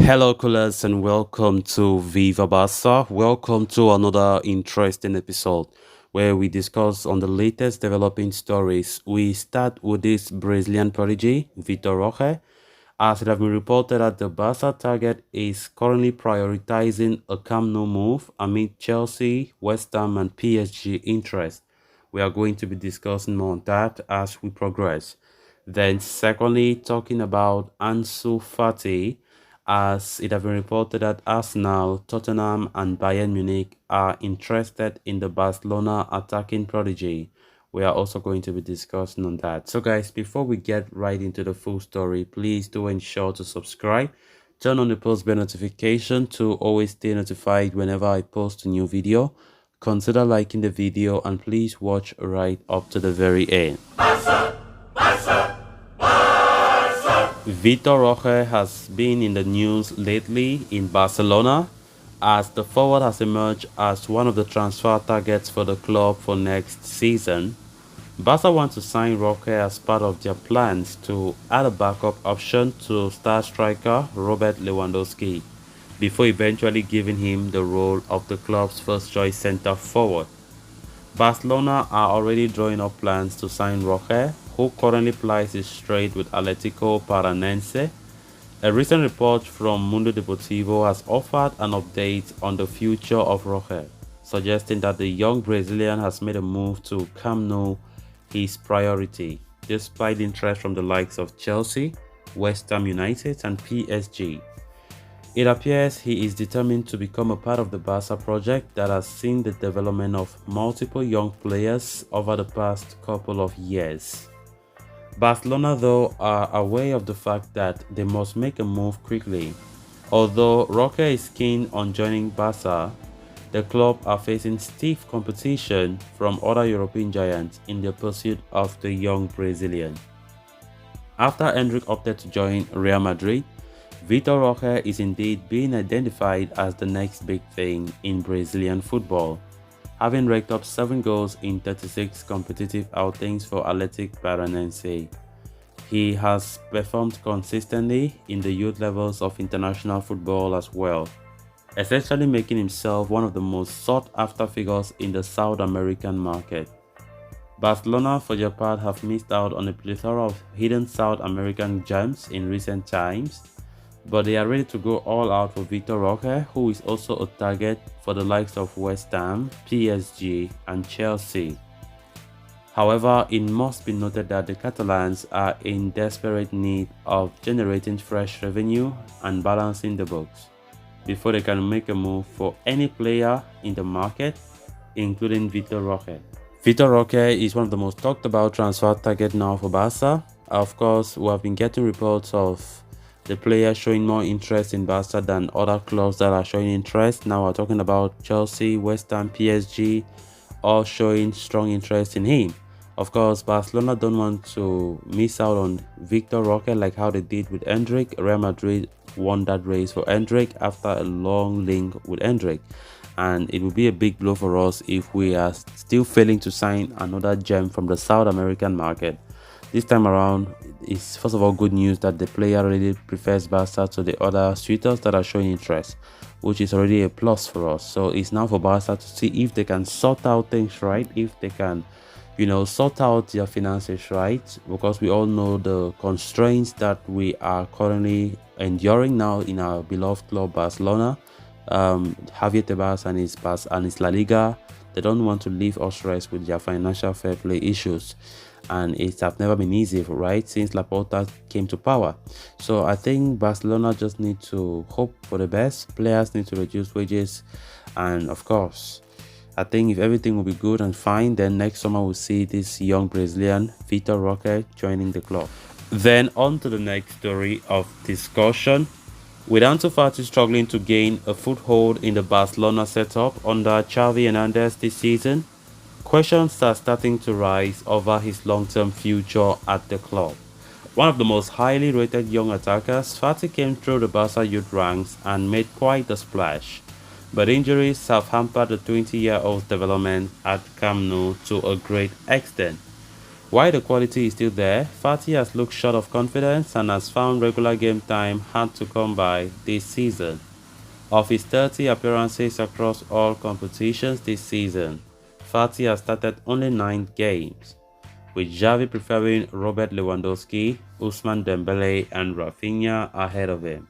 Hello, coolers, and welcome to Viva Barca. Welcome to another interesting episode where we discuss on the latest developing stories. We start with this Brazilian prodigy, Vitor Roque, as it has been reported that the Barca target is currently prioritizing a Camp Nou move amid Chelsea, West Ham, and PSG interest. We are going to be discussing more on that as we progress. Then, secondly, talking about Ansu Fati, as it has been reported that Arsenal, Tottenham, and Bayern Munich are interested in the Barcelona attacking prodigy. We are also going to be discussing on that. So, guys, before we get right into the full story, please do ensure to subscribe. Turn on the post bell notification to always stay notified whenever I post a new video. Consider liking the video and please watch right up to the very end. Vitor Roque has been in the news lately in Barcelona as the forward has emerged as one of the transfer targets for the club for next season. Barca want to sign Roque as part of their plans to add a backup option to star striker Robert Lewandowski before eventually giving him the role of the club's first choice centre forward. Barcelona are already drawing up plans to sign Roque, who currently plies his trade with Atletico Paranense. A recent report from Mundo Deportivo has offered an update on the future of Roque, suggesting that the young Brazilian has made a move to Camp Nou his priority, despite interest from the likes of Chelsea, West Ham United, and PSG. It appears he is determined to become a part of the Barca project that has seen the development of multiple young players over the past couple of years. Barcelona, though, are aware of the fact that they must make a move quickly. Although Roque is keen on joining Barca, the club are facing stiff competition from other European giants in their pursuit of the young Brazilian. After Endrick opted to join Real Madrid, Vitor Roque is indeed being identified as the next big thing in Brazilian football, having racked up 7 goals in 36 competitive outings for Athletic Paranense. He has performed consistently in the youth levels of international football as well, essentially making himself one of the most sought-after figures in the South American market. Barcelona, for their part, have missed out on a plethora of hidden South American gems in recent times, but they are ready to go all out for Vitor Roque, who is also a target for the likes of West Ham, PSG, and Chelsea. However, it must be noted that the Catalans are in desperate need of generating fresh revenue and balancing the books before they can make a move for any player in the market, including Vitor Roque. Vitor Roque is one of the most talked about transfer targets now for Barca. Of course, we have been getting reports of the player showing more interest in Barca than other clubs that are showing interest. Now we're talking about Chelsea, West Ham, PSG, all showing strong interest in him. Of course, Barcelona don't want to miss out on Vitor Roque like how they did with Endrick. Real Madrid won that race for Endrick after a long link with Endrick. And it will be a big blow for us if we are still failing to sign another gem from the South American market. This time around, it's first of all good news that the player really prefers Barca to the other suitors that are showing interest, which is already a plus for us. So it's now for Barca to see if they can sort out things right, if they can, sort out their finances right, because we all know the constraints that we are currently enduring now in our beloved club Barcelona. Javier Tebas and his La Liga, they don't want to leave us rest with their financial fair play issues. And it has never been easy, right, since Laporta came to power. So I think Barcelona just need to hope for the best. Players need to reduce wages, and of course, I think if everything will be good and fine, then next summer we'll see this young Brazilian Vitor Roque joining the club. Then on to the next story of discussion. With Ansu Fati struggling to gain a foothold in the Barcelona setup under Xavi Hernandez this season, questions are starting to rise over his long-term future at the club. One of the most highly rated young attackers, Fati came through the Barca youth ranks and made quite a splash. But injuries have hampered the 20-year-old's development at Camp Nou to a great extent. While the quality is still there, Fati has looked short of confidence and has found regular game time hard to come by this season. Of his 30 appearances across all competitions this season, Fati has started only 9 games, with Xavi preferring Robert Lewandowski, Ousmane Dembele and Rafinha ahead of him.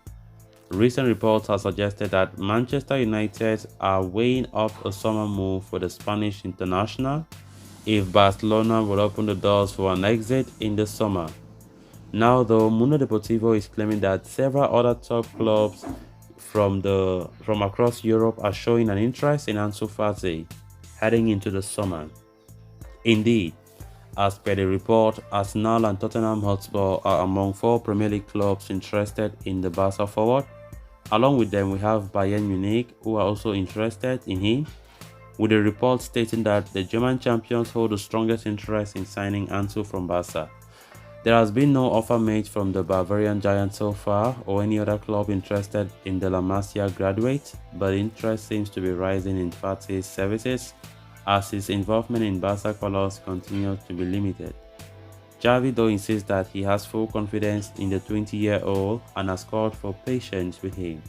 Recent reports have suggested that Manchester United are weighing up a summer move for the Spanish international if Barcelona would open the doors for an exit in the summer. Now though, Mundo Deportivo is claiming that several other top clubs from across Europe are showing an interest in Ansu Fati heading into the summer. Indeed, as per the report, Arsenal and Tottenham Hotspur are among 4 Premier League clubs interested in the Barca forward. Along with them, we have Bayern Munich, who are also interested in him, with a report stating that the German champions hold the strongest interest in signing Ansu from Barca. There has been no offer made from the Bavarian giant so far or any other club interested in the La Masia graduate, but interest seems to be rising in Fati's services as his involvement in Barca colours continues to be limited. Xavi though insists that he has full confidence in the 20-year-old and has called for patience with him.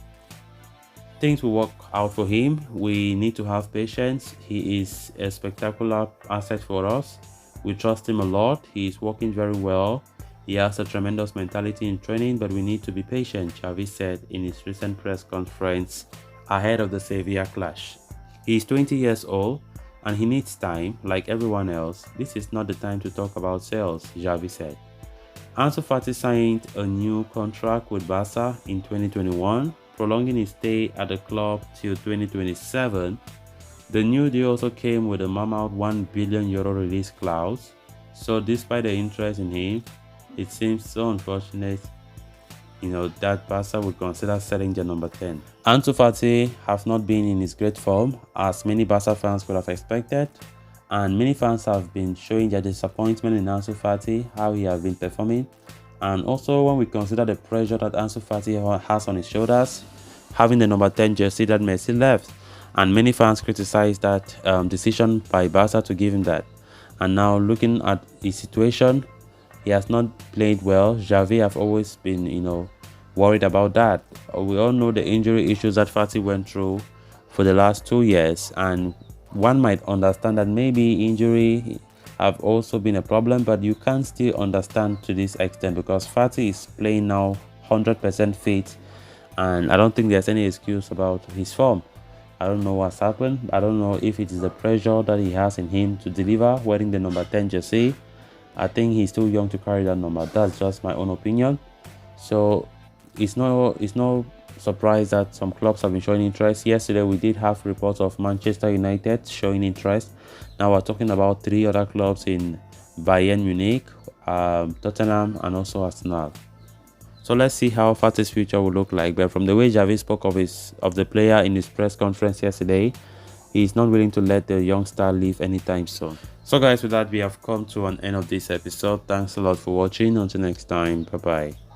Things will work out for him. We need to have patience. He is a spectacular asset for us. We trust him a lot. He is working very well. He has a tremendous mentality in training, but we need to be patient, Xavi said in his recent press conference ahead of the Sevilla clash. He is 20 years old and he needs time like everyone else. This is not the time to talk about sales, Xavi said. Ansu Fati signed a new contract with Barca in 2021, prolonging his stay at the club till 2027. The new deal also came with a mammoth €1 billion release clause, so despite the interest in him, it seems so unfortunate that Barca would consider selling their number 10. Ansu Fati have not been in his great form, as many Barca fans would have expected, and many fans have been showing their disappointment in Ansu Fati, how he has been performing, and also when we consider the pressure that Ansu Fati has on his shoulders, having the number 10 jersey that Messi left, and many fans criticized that decision by Barca to give him that. And now looking at his situation, he has not played well. Xavi have always been, worried about that. We all know the injury issues that Fati went through for the last 2 years, and one might understand that maybe injury have also been a problem, but you can still understand to this extent because Fati is playing now 100% fit, and I don't think there's any excuse about his form. I don't know what's happened. I don't know if it is the pressure that he has in him to deliver wearing the number 10 jersey. I think he's too young to carry that number. That's just my own opinion. So it's no surprise that some clubs have been showing interest. Yesterday we did have reports of Manchester United showing interest. Now we're talking about 3 other clubs in Bayern Munich, Tottenham and also Arsenal. So let's see how Fati's future will look like. But from the way Xavi spoke of the player in his press conference yesterday, he's not willing to let the young star leave anytime soon. So guys, with that we have come to an end of this episode. Thanks a lot for watching. Until next time, bye bye.